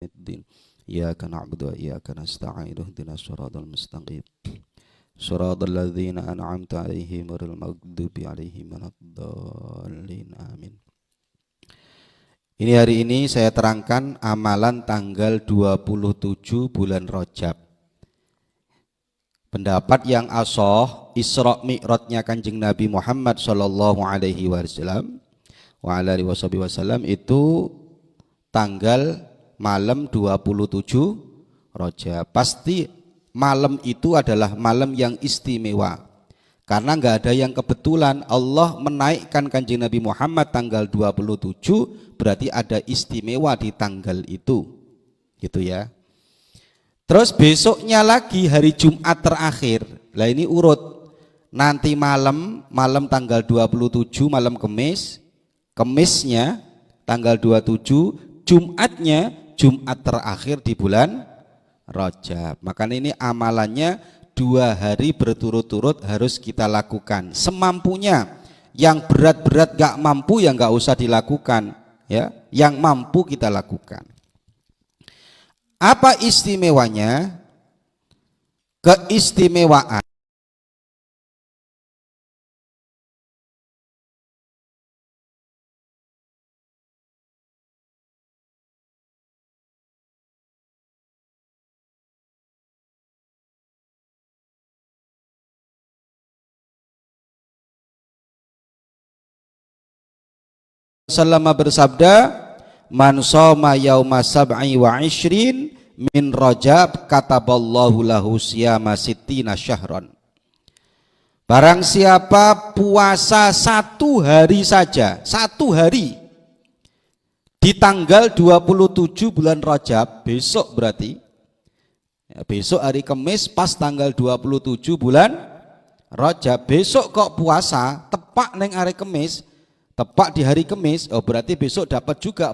الدين إياك نعبد وإياك نستعين اهدنا الصراط المستقيم صراط الذين أنعمت عليهم غير المغضوب عليهم ولا الضالين آمين. Hari ini saya terangkan amalan tanggal 27 bulan Rajab. Pendapat yang ashah Isra Mi'rajnya Kanjeng Nabi Muhammad sallallahu alaihi wasallam wa ala alihi wasallam itu tanggal malam 27 Rajab. Pasti malam itu adalah malam yang istimewa. Karena enggak ada yang kebetulan. Allah menaikkan Kanjeng Nabi Muhammad tanggal 27, berarti ada istimewa di tanggal itu. Gitu ya. Terus besoknya lagi hari Jumat terakhir. Lah ini urut. Nanti malam tanggal 27 malam Kamis, Kamisnya tanggal 27, Jumatnya Jumat terakhir di bulan Rajab. Makanya ini amalannya 2 hari berturut-turut harus kita lakukan semampunya. Yang berat-berat gak mampu ya gak usah dilakukan ya. Yang mampu kita lakukan. Apa istimewanya? Keistimewaan Sallama bersabda, man shoma yauma sab'i wa ishrin min Rajab kataballahu lahu siyama sittina syahran. Barang siapa puasa 1 hari saja, 1 hari di tanggal 27 bulan Rajab, besok berarti ya, besok hari Kamis pas tanggal 27 bulan Rajab, besok kok puasa tepak neng hari Kamis, tepak di hari Kamis, oh berarti besok dapat juga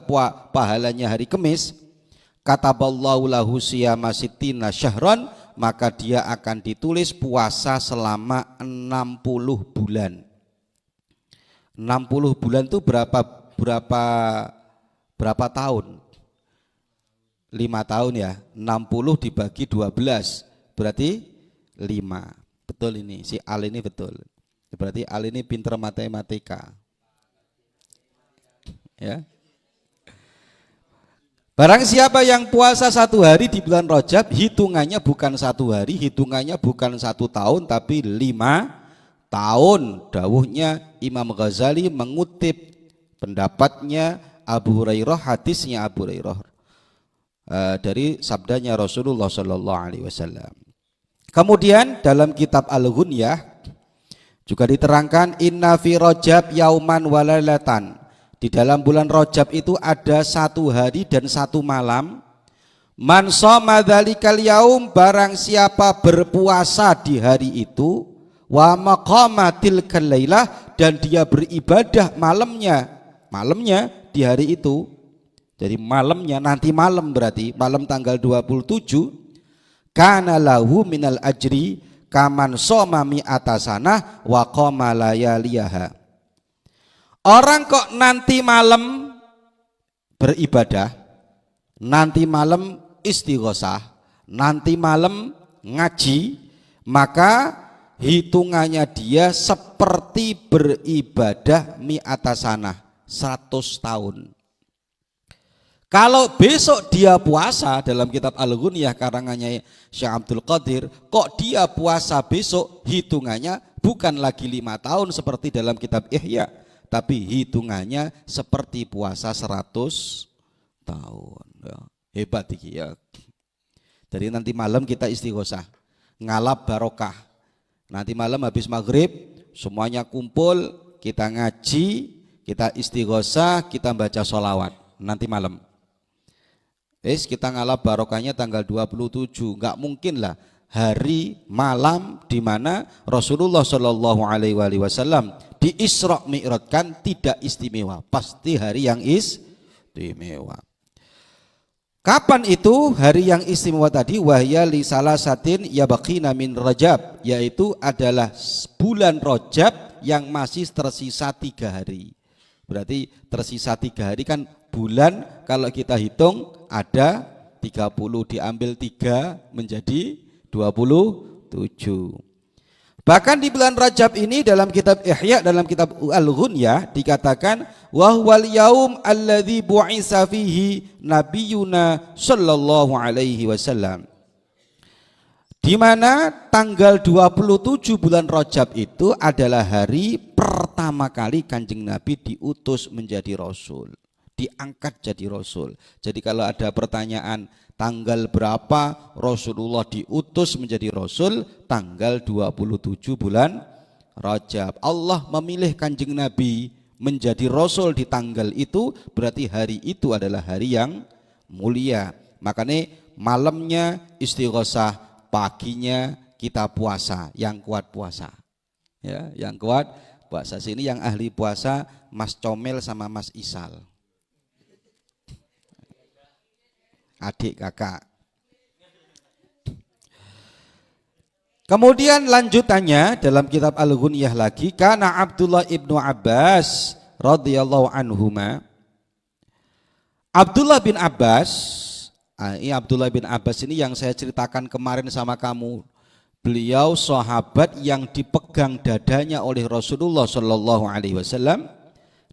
pahalanya hari Kamis. Kataballahu lahu siyama sittina syahran, maka dia akan ditulis puasa selama 60 bulan. 60 bulan itu berapa tahun? 5 tahun ya. 60 dibagi 12 berarti 5. Betul ini, si Al ini betul. Berarti Al ini pinter matematika. Ya. Barang siapa yang puasa 1 hari di bulan Rajab, hitungannya bukan 1 hari, hitungannya bukan 1 tahun, tapi 5 tahun. Dawuhnya Imam Ghazali mengutip pendapatnya Abu Hurairah, hadisnya Abu Hurairah dari sabdanya Rasulullah Sallallahu Alaihi Wasallam. Kemudian dalam kitab Al-Ghunyah juga diterangkan inna fi Rajab yauman walalatan. Di dalam bulan Rajab itu ada 1 hari dan 1 malam. Man shoma dzalikal yaum, barang siapa berpuasa di hari itu, wa maqama tilkal lailah, dan dia beribadah malamnya di hari itu. Jadi malamnya, nanti malam berarti malam tanggal 27, kana lahu minal ajri kaman shoma mi'ata sanah wa qama layaliyaha. Orang kok nanti malam beribadah, nanti malam istighosah, nanti malam ngaji, maka hitungannya dia seperti beribadah mi'ata sanah, 100 tahun. Kalau besok dia puasa, dalam kitab Al-Ghunyah karangannya Syekh Abdul Qadir, kok dia puasa besok, hitungannya bukan lagi 5 tahun seperti dalam kitab Ihya, tapi hitungannya seperti puasa 100 tahun. Ya, hebat iki ya. Jadi nanti malam kita istighosah, ngalap barokah. Nanti malam habis maghrib semuanya kumpul, kita ngaji, kita istighosah, kita baca sholawat. Nanti malam kita ngalap barokahnya tanggal 27. Enggak mungkin lah hari malam di mana Rasulullah Shallallahu Alaihi Wasallam di Isra Mi'rajkan tidak istimewa, pasti hari yang istimewa. Kapan itu hari yang istimewa tadi? Wahya li salasatin yabaqina min Rajab, yaitu adalah bulan Rajab yang masih tersisa 3 hari. Berarti tersisa 3 hari kan bulan kalau kita hitung ada 30 diambil 3 menjadi 27. Bahkan di bulan Rajab ini dalam kitab Ihya, dalam kitab Al-Ghunyah dikatakan wa huwal yaum alladzi bu'itsa fihi nabiyuna sallallahu alaihi wasallam. Di mana tanggal 27 bulan Rajab itu adalah hari pertama kali Kanjeng Nabi diutus menjadi rasul, diangkat jadi rasul. Jadi kalau ada pertanyaan tanggal berapa Rasulullah diutus menjadi Rasul, tanggal 27 bulan Rajab. Allah memilih Kanjeng Nabi menjadi Rasul di tanggal itu, berarti hari itu adalah hari yang mulia. Makanya malamnya istighosah, paginya kita puasa, yang kuat puasa. Ya, yang kuat puasa. Sini yang ahli puasa Mas Comel sama Mas Isal. Adik kakak. Kemudian lanjutannya dalam kitab Al-Ghunyah lagi, karena Abdullah ibnu Abbas radhiyallahu anhuma, Abdullah bin Abbas, ini Abdullah bin Abbas ini yang saya ceritakan kemarin sama kamu. Beliau sahabat yang dipegang dadanya oleh Rasulullah Shallallahu Alaihi Wasallam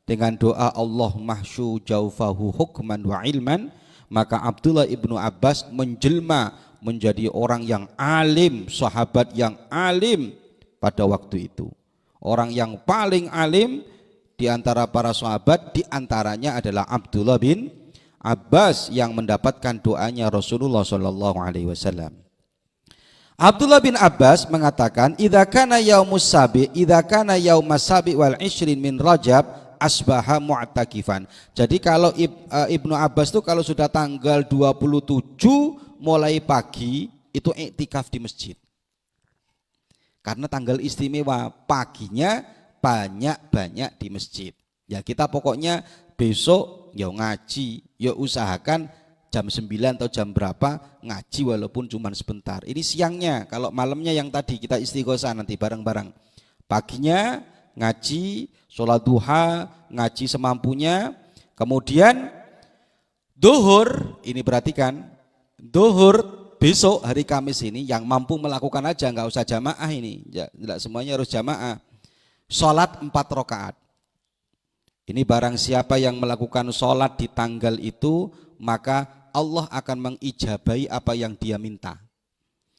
dengan doa Allahumma hsyu jaufahu hukman wa ilman. Maka Abdullah ibnu Abbas menjelma menjadi orang yang alim, sahabat yang alim pada waktu itu. Orang yang paling alim di antara para sahabat, di antaranya adalah Abdullah bin Abbas yang mendapatkan doanya Rasulullah Shallallahu Alaihi Wasallam. Abdullah bin Abbas mengatakan, idza kana yaumus sabi, idza kana yaumas sabi wal ishrin min Rajab asbaha mu'takifan. Jadi kalau Ibnu Abbas itu kalau sudah tanggal 27 mulai pagi itu iktikaf di masjid. Karena tanggal istimewa, paginya banyak-banyak di masjid. Ya kita pokoknya besok ya ngaji, ya usahakan jam 9 atau jam berapa ngaji walaupun cuma sebentar. Ini siangnya, kalau malamnya yang tadi kita istighosah nanti bareng-bareng. Paginya ngaji, sholat duha, ngaji semampunya. Kemudian duhur, ini perhatikan, duhur besok hari Kamis ini yang mampu melakukan aja, nggak usah jamaah ini, tidak semuanya harus jamaah. Sholat 4 rakaat. Ini barang siapa yang melakukan sholat di tanggal itu, maka Allah akan mengijabahi apa yang dia minta.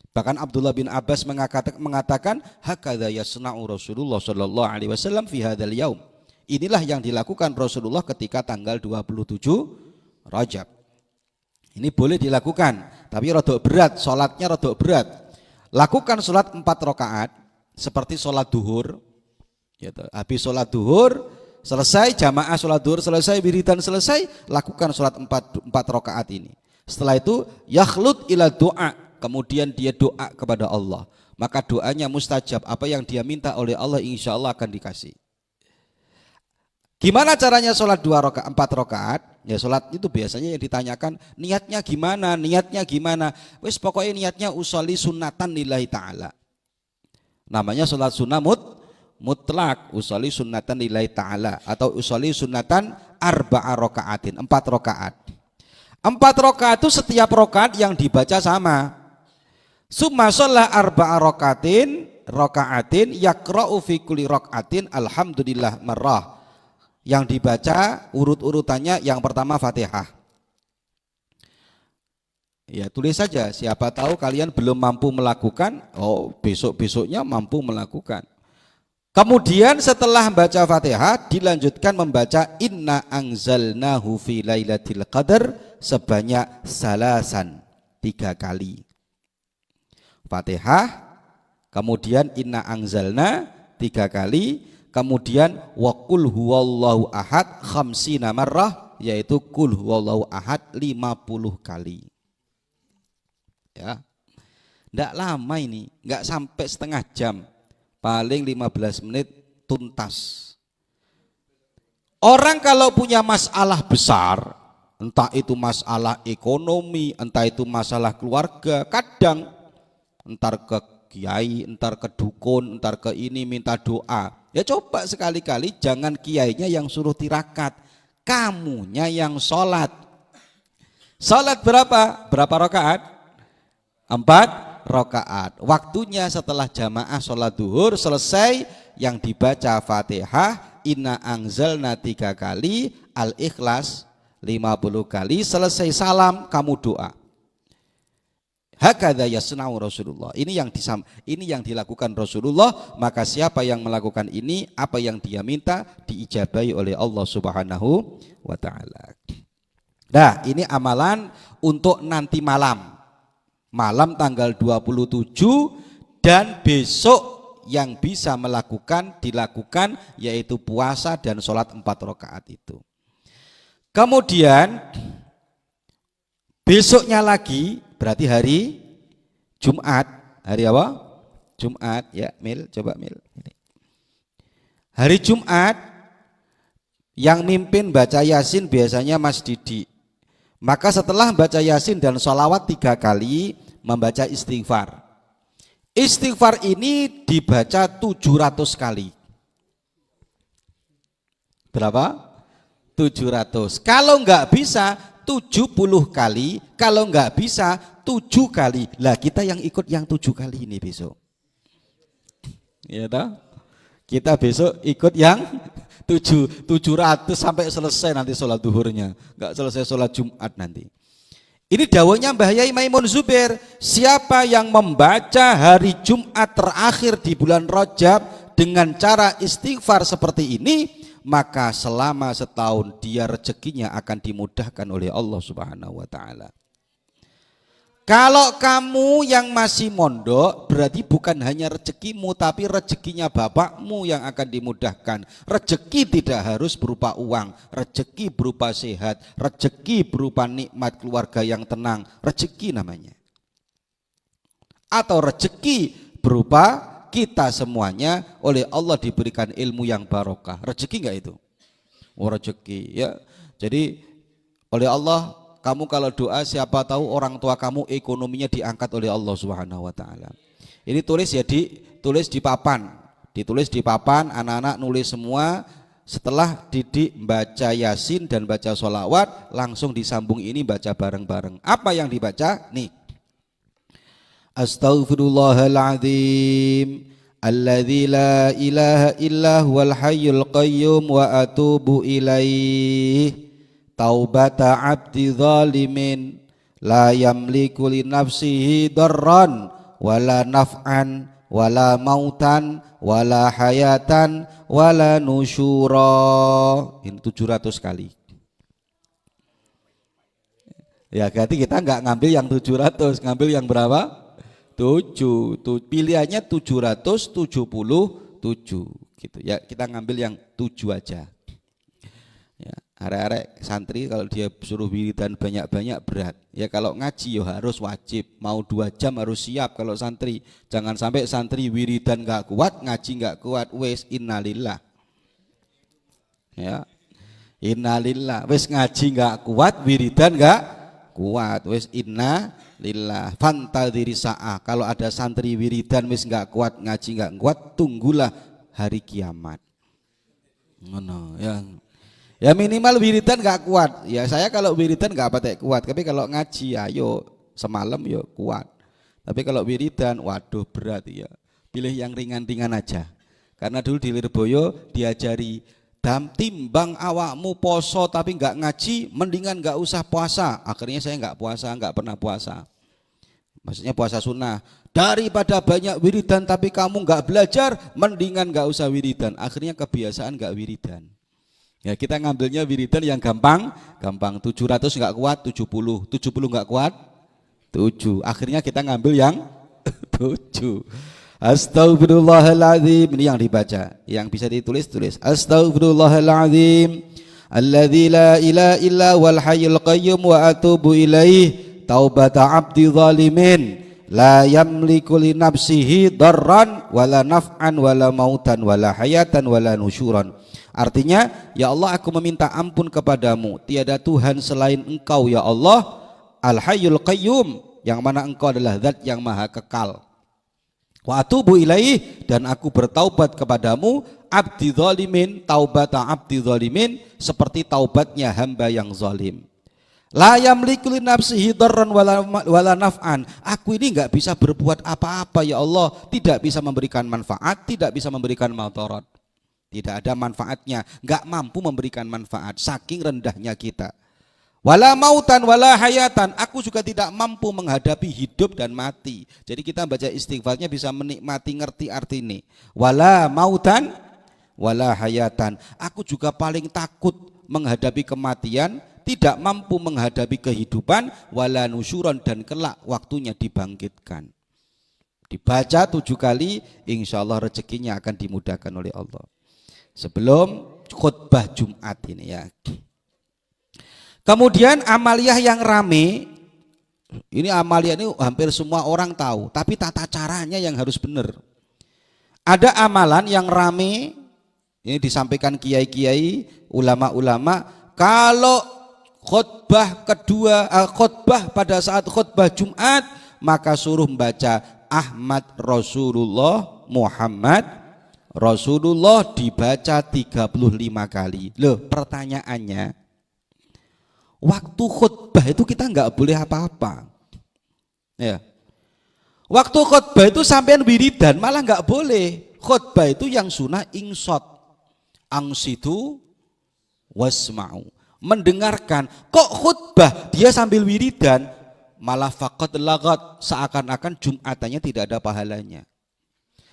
Bahkan Abdullah bin Abbas mengatakan hakadza yasna'u Rasulullah sallallahu alaihi wasallam fi hadzal yaum. Inilah yang dilakukan Rasulullah ketika tanggal 27 Rajab. Ini boleh dilakukan, tapi rodok berat, salatnya rodok berat. Lakukan salat 4 rakaat seperti salat duhur. Gitu. Habis salat duhur selesai, jamaah salat duhur selesai, wiridan selesai, lakukan salat 4 rakaat ini. Setelah itu yakhlut ila doa, kemudian dia doa kepada Allah, maka doanya mustajab. Apa yang dia minta oleh Allah insya Allah akan dikasih. Gimana caranya sholat 4 rakaat? Ya sholat itu biasanya yang ditanyakan niatnya gimana, niatnya gimana. Wis pokoknya niatnya usolli sunnatan lillahi ta'ala. Namanya sholat sunnah mutlak, usolli sunnatan lillahi ta'ala, atau usolli sunnatan 4 rakaatin, 4 rakaat. 4 rakaat itu setiap rakaat yang dibaca sama. Summa sholla 4 rakaatin yakra'u fi kulli rakaatin alhamdulillah marrah. Yang dibaca urut-urutannya yang pertama Fatihah. Ya tulis saja, siapa tahu kalian belum mampu melakukan, oh besok-besoknya mampu melakukan. Kemudian setelah baca Fatihah dilanjutkan membaca inna anzalnahu fi lailatul qadar sebanyak 3 kali. Fatihah, kemudian inna anzalna 3 kali, kemudian wa qul huwallahu ahad khamsina marrah, yaitu qul huwallahu ahad 50 kali. Ya. Enggak lama ini, enggak sampai setengah jam. Paling 15 menit tuntas. Orang kalau punya masalah besar, entah itu masalah ekonomi, entah itu masalah keluarga, kadang entar ke kiai, entar ke dukun, entar ke ini minta doa. Ya coba sekali-kali jangan kiainya yang suruh tirakat, kamunya yang sholat. Salat berapa? Berapa rakaat? 4 rakaat. Waktunya setelah jamaah sholat duhur selesai, yang dibaca Fatihah, inna anzalna 3 kali, al-ikhlas 50 kali, selesai salam kamu doa. Hakadha yasna'u Rasulullah. Ini yang dilakukan Rasulullah, maka siapa yang melakukan ini, apa yang dia minta diijabahi oleh Allah Subhanahu wa taala. Nah, ini amalan untuk nanti malam. Malam tanggal 27 dan besok yang bisa dilakukan yaitu puasa dan sholat 4 rakaat itu. Kemudian besoknya lagi berarti hari Jumat. Hari apa? Jumat ya, Mil, coba Mil. Hari Jumat yang mimpin baca Yasin biasanya Mas Didi. Maka setelah baca Yasin dan sholawat 3 kali, membaca istighfar. Istighfar ini dibaca 700 kali. Berapa? 700. Kalau enggak bisa 70 kali, kalau enggak bisa 7 kali. Lah kita yang ikut yang 7 kali ini besok. Ya toh? Kita besok ikut yang 700 sampai selesai nanti sholat duhurnya, nggak selesai sholat Jumat nanti. Ini dawuhnya Mbah Yai Maimun Zubair, siapa yang membaca hari Jumat terakhir di bulan Rajab dengan cara istighfar seperti ini, maka selama setahun dia rezekinya akan dimudahkan oleh Allah Subhanahu wa taala. Kalau kamu yang masih mondok, berarti bukan hanya rezekimu, tapi rezekinya bapakmu yang akan dimudahkan. Rezeki tidak harus berupa uang, rezeki berupa sehat, rezeki berupa nikmat keluarga yang tenang, rezeki namanya. Atau rezeki berupa kita semuanya oleh Allah diberikan ilmu yang barokah. Rezeki enggak itu? Oh, rezeki ya. Jadi oleh Allah, kamu kalau doa siapa tahu orang tua kamu ekonominya diangkat oleh Allah Subhanahu wa taala. Ini tulis di papan. Ditulis di papan, anak-anak nulis semua. Setelah Didik baca Yasin dan baca sholawat, langsung disambung ini baca bareng-bareng. Apa yang dibaca? Nih. Astaghfirullahaladzim alladzi la ilaha illa huwal hayyul qayyum wa atubu ilaih. Taubata abdi zalimin la yamliku li nafsihi darran wala naf'an wala mautan wala hayatan wala nusyura. Ini 700 kali. Ya berarti kita enggak ngambil yang 700, ngambil yang berapa? 7. Pilihannya 777 gitu ya. Kita ngambil yang 7 aja. Ya, arek-arek santri kalau dia suruh wiridan banyak-banyak berat. Ya kalau ngaji ya harus wajib, mau 2 jam harus siap kalau santri. Jangan sampai santri wiridan enggak kuat, ngaji enggak kuat, wes innalillah. Ya. Innalillah, wes ngaji enggak kuat, wiridan enggak kuat, wes innalillah. Fantadhiri sa'ah. Kalau ada santri wiridan wes enggak kuat, ngaji enggak kuat, tunggulah hari kiamat. Ngono, ya. Ya minimal wiridan gak kuat. Ya saya kalau wiridan gak patek kuat. Tapi kalau ngaji ayo semalam yo kuat. Tapi kalau wiridan waduh berat ya. Pilih yang ringan-ringan aja. Karena dulu di Lirboyo diajari timbang awakmu poso tapi gak ngaji, mendingan gak usah puasa. Akhirnya saya gak puasa, gak pernah puasa. Maksudnya puasa sunnah. Daripada banyak wiridan tapi kamu gak belajar, mendingan gak usah wiridan. Akhirnya kebiasaan gak wiridan. Ya kita ngambilnya wiridan yang gampang 700 nggak kuat 70 nggak kuat 7. Akhirnya kita ngambil yang 7. Astaghfirullahaladzim, ini yang dibaca, yang bisa tulis. Astaghfirullahaladzim alladzi la ilaha illa wal hayyul qayyum wa atubu ilaih. Taubata abdi zalimin la yamliku li nafsihi darran wala naf'an wala mautan wala hayatan wala nusyuran. Artinya, ya Allah aku meminta ampun kepadamu, tiada Tuhan selain engkau ya Allah, Al-Hayyul Qayyum, yang mana engkau adalah zat yang maha kekal. Wa atubu ilaih, dan aku bertaubat kepadamu, abdi zalimin, taubata abdi zalimin, seperti taubatnya hamba yang zalim. La yamliku li nafsihi darran wala naf'an. Aku ini enggak bisa berbuat apa-apa ya Allah, tidak bisa memberikan manfaat, tidak bisa memberikan madarat. Tidak ada manfaatnya, enggak mampu memberikan manfaat saking rendahnya kita. Wala mautan wala hayatan, aku juga tidak mampu menghadapi hidup dan mati. Jadi kita baca istighfarnya bisa menikmati, ngerti arti ini. Wala mautan wala hayatan, aku juga paling takut menghadapi kematian, tidak mampu menghadapi kehidupan, wala nusyuran, dan kelak waktunya dibangkitkan. Dibaca 7 kali, insya Allah rezekinya akan dimudahkan oleh Allah. Sebelum khutbah Jumat ini ya. Kemudian amaliyah yang rame, ini amaliyah ini hampir semua orang tahu, tapi tata caranya yang harus benar. Ada amalan yang rame, ini disampaikan kiai-kiai, ulama-ulama, kalau khutbah kedua, khutbah pada saat khutbah Jumat, maka suruh membaca Ahmad Rasulullah Muhammad Rasulullah, dibaca 35 kali. Loh, pertanyaannya, waktu khutbah itu kita nggak boleh apa-apa. Ya. Waktu khutbah itu sampean wiridan malah nggak boleh. Khutbah itu yang sunnah insot, angsitu wasma'u, mendengarkan. Kok khutbah dia sambil wiridan, malah faqad lagat, seakan-akan Jumatannya tidak ada pahalanya.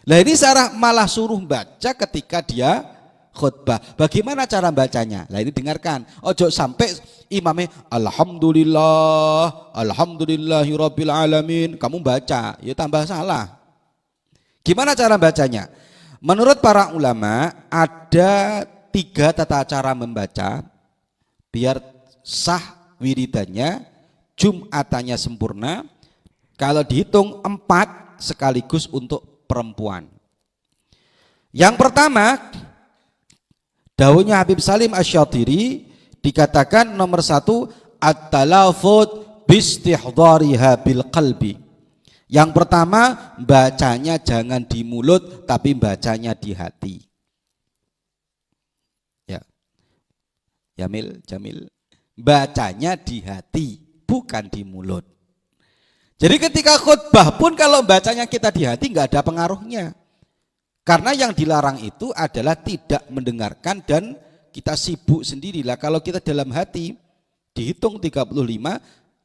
Nah ini cara malah suruh baca ketika dia khutbah. Bagaimana cara bacanya? Nah ini dengarkan. Ojo sampai imamnya alhamdulillah alhamdulillahirabbil alamin, kamu baca ya tambah salah. Gimana cara bacanya? Menurut para ulama ada 3 tata cara membaca biar sah wiridannya, Jumatannya sempurna. Kalau dihitung 4 sekaligus untuk perempuan. Yang pertama, dawuhnya Habib Salim Asy-Syatiri dikatakan nomor 1, at-talafut bistihdhariha bil qalbi. Yang pertama, bacanya jangan di mulut tapi bacanya di hati. Jamil, bacanya di hati, bukan di mulut. Jadi ketika khutbah pun kalau bacanya kita di hati nggak ada pengaruhnya. Karena yang dilarang itu adalah tidak mendengarkan dan kita sibuk sendirilah. Kalau kita dalam hati, dihitung 35,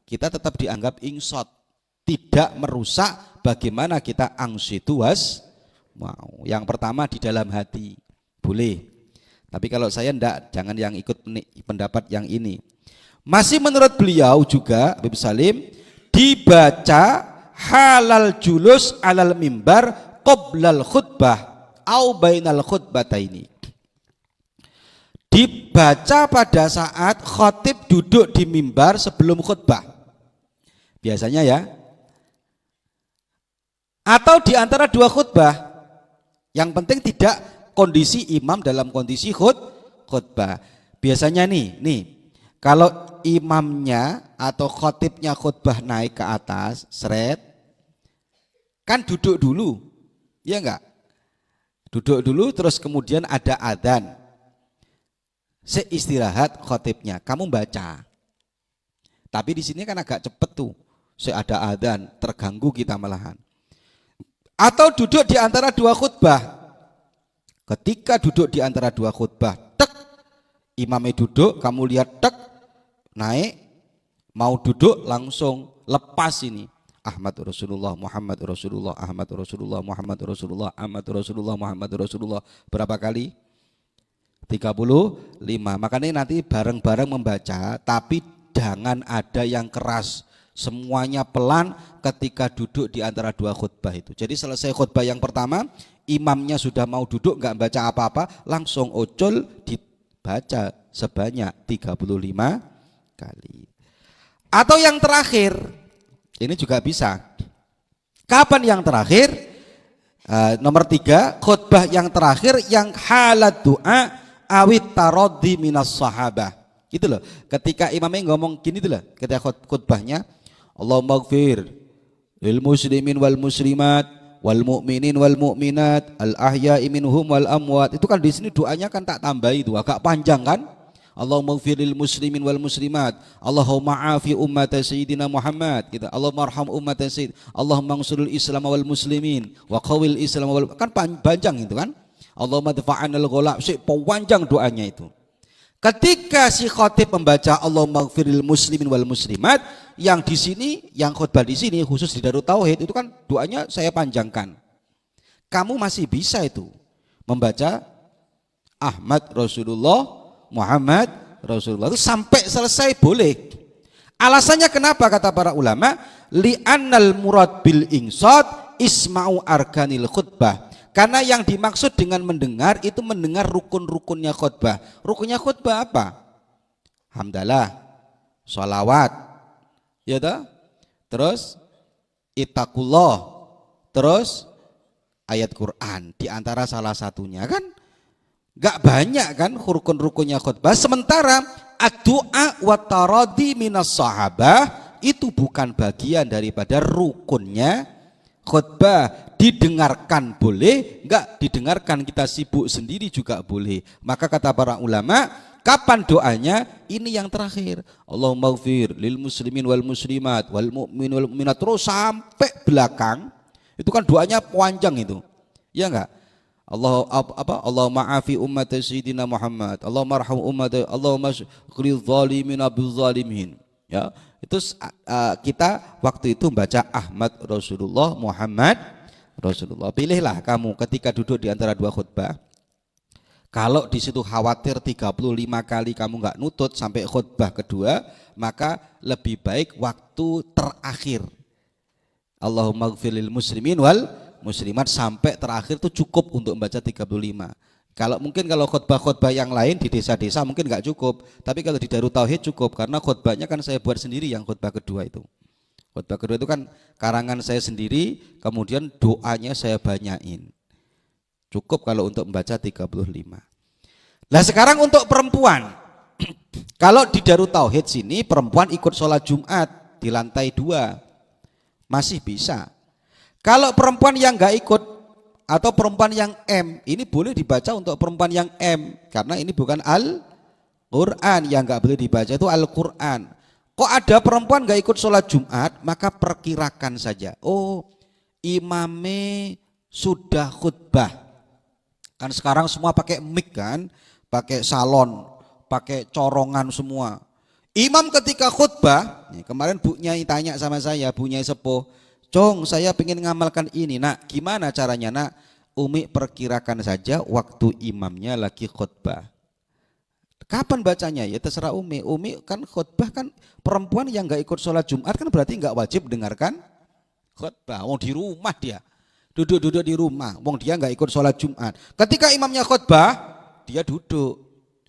kita tetap dianggap insot. Tidak merusak bagaimana kita angsitu was mau. Yang pertama di dalam hati, boleh. Tapi kalau saya enggak, jangan yang ikut pendapat yang ini. Masih menurut beliau juga, Habib Salim, dibaca halal julus alal mimbar qoblal khutbah au bainal khutbataini. Dibaca pada saat khotib duduk di mimbar sebelum khutbah. Biasanya ya. Atau di antara 2 khutbah. Yang penting tidak kondisi imam dalam kondisi khutbah. Biasanya nih, kalau imamnya atau khotibnya khutbah naik ke atas, seret, kan duduk dulu, ya enggak? Duduk dulu terus kemudian ada adzan. Seistirahat khotibnya, kamu baca. Tapi di sini kan agak cepet tuh, ada adzan, terganggu kita malahan. Atau duduk di antara 2 khutbah. Ketika duduk di antara 2 khutbah, tek, imamnya duduk, kamu lihat tek, naik, mau duduk langsung lepas ini. Ahmad Rasulullah, Muhammad Rasulullah, Ahmad Rasulullah, Muhammad Rasulullah, Ahmad Rasulullah, Muhammad Rasulullah. Berapa kali? 35. Makanya nanti bareng-bareng membaca, tapi jangan ada yang keras. Semuanya pelan ketika duduk di antara 2 khutbah itu. Jadi selesai khutbah yang pertama, imamnya sudah mau duduk, nggak baca apa-apa, langsung ocol dibaca sebanyak 35 kali. Atau yang terakhir, ini juga bisa. Kapan yang terakhir? Nomor 3, khutbah yang terakhir yang halat doa awit taroddi minas sahabah. Gitu loh. Ketika imamnya ngomong gini tuh loh, ketika khutbahnya, Allahumma gfir lil muslimin wal muslimat wal mu'minin wal mu'minat al ahya'i minhum wal amwat. Itu kan di sini doanya kan tak tambah itu agak panjang kan? Allahumma ighfirlil muslimin wal muslimat, Allahumma afi ummat sayyidina Muhammad, gitu. Allahumma arham ummat sayyid, Allahumma ansuril Islam wal muslimin wa qawil Islam wal, kan panjang itu kan. Allahumma dafa'anal ghalab, panjang doanya itu. Ketika si khatib membaca Allahumma ighfirlil muslimin wal muslimat, yang di sini, yang khutbah di sini khusus di Darut Tauhid itu kan doanya saya panjangkan. Kamu masih bisa itu membaca Ahmad Rasulullah, Muhammad Rasulullah itu sampai selesai boleh. Alasannya kenapa kata para ulama? Li'annal murad bil insad isma'u arkanil khutbah. Karena yang dimaksud dengan mendengar itu mendengar rukun-rukunnya khutbah. Rukunnya khutbah apa? Hamdalah, sholawat, ya toh? Terus ittaqullah, terus ayat Quran. Di antara salah satunya kan, gak banyak kan rukun-rukunnya khutbah. Sementara ad-du'a wa taradi minas sahabah itu bukan bagian daripada rukunnya khutbah. Didengarkan boleh, enggak didengarkan kita sibuk sendiri juga boleh. Maka kata para ulama, kapan doanya? Ini yang terakhir. Allahumma ighfir lil muslimin wal muslimat wal mu'min wal mu'minat, terus sampai belakang. Itu kan doanya panjang itu. Ya enggak? Allahumma afi ummat sayyidina Muhammad, Allahumma arham ummat, Allahumma qril zalimin bil zalimin. Ya, itu kita waktu itu baca Ahmad Rasulullah, Muhammad Rasulullah. Pilihlah kamu ketika duduk di antara dua khutbah. Kalau di situ khawatir 35 kali kamu nggak nutut sampai khutbah kedua, maka lebih baik waktu terakhir. Allahumma ighfirlil muslimin wal muslimat sampai terakhir itu cukup untuk membaca 35. Kalau khutbah-khutbah yang lain di desa-desa mungkin nggak cukup, tapi kalau di Darut Tauhid cukup karena khutbahnya kan saya buat sendiri yang khutbah kedua itu. Khutbah kedua itu kan karangan saya sendiri, kemudian doanya saya banyain. Cukup kalau untuk membaca 35. Nah sekarang untuk perempuan. Kalau di Darut Tauhid sini perempuan ikut sholat Jumat di lantai 2. Masih bisa. Kalau perempuan yang enggak ikut atau perempuan yang M, ini boleh dibaca untuk perempuan yang M. Karena ini bukan Al-Quran, yang enggak boleh dibaca itu Al-Quran. Kok ada perempuan gak ikut sholat Jumat, maka perkirakan saja. Oh, imame sudah khutbah. Kan sekarang semua pakai mic kan, pakai salon, pakai corongan semua. Imam ketika khutbah, kemarin Bu Nyai tanya sama saya, Bu Nyai Sepuh, Cong saya pengen ngamalkan ini, nak gimana caranya nak? Umi perkirakan saja waktu imamnya lagi khutbah. Kapan bacanya? Ya terserah Umi. Umi kan khutbah kan perempuan yang nggak ikut sholat Jumat kan berarti nggak wajib dengarkan khutbah. Wong di rumah dia, duduk-duduk di rumah. Wong dia nggak ikut sholat Jumat. Ketika imamnya khutbah, dia duduk.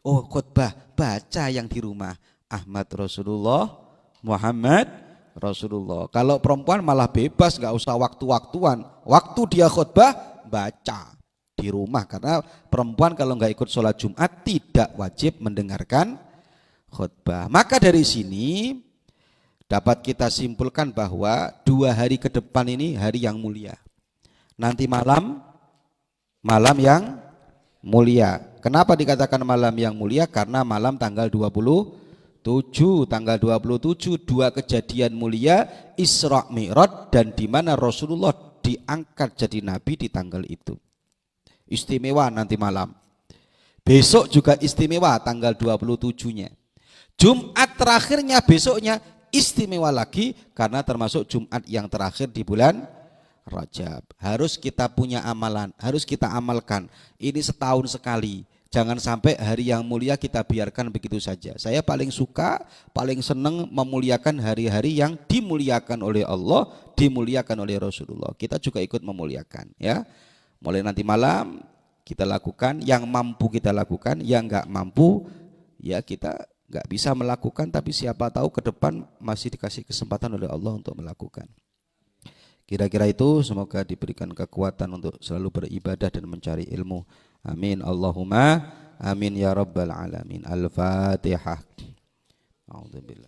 Oh khutbah, baca yang di rumah. Ahmad Rasulullah, Muhammad Rasulullah. Kalau perempuan malah bebas, nggak usah waktu-waktuan. Waktu dia khutbah, baca di rumah, karena perempuan kalau nggak ikut sholat Jumat tidak wajib mendengarkan khutbah. Maka dari sini dapat kita simpulkan bahwa 2 hari ke depan ini hari yang mulia. Nanti malam yang mulia. Kenapa dikatakan malam yang mulia? Karena malam tanggal 27, 2 kejadian mulia, Isra Mi'raj, dan di mana Rasulullah diangkat jadi nabi di tanggal itu. Istimewa nanti malam. Besok juga istimewa tanggal 27-nya. Jumat terakhirnya besoknya istimewa lagi karena termasuk Jumat yang terakhir di bulan Rajab. Harus kita punya amalan, harus kita amalkan. Ini setahun sekali. Jangan sampai hari yang mulia kita biarkan begitu saja. Saya paling suka, paling senang memuliakan hari-hari yang dimuliakan oleh Allah, dimuliakan oleh Rasulullah. Kita juga ikut memuliakan, ya. Mulai nanti malam kita lakukan, yang mampu kita lakukan, yang enggak mampu ya kita enggak bisa melakukan, tapi siapa tahu ke depan masih dikasih kesempatan oleh Allah untuk melakukan. Kira-kira itu, semoga diberikan kekuatan untuk selalu beribadah dan mencari ilmu. Amin Allahumma amin ya rabbal alamin. Al-Fatihah. A'udzubillah.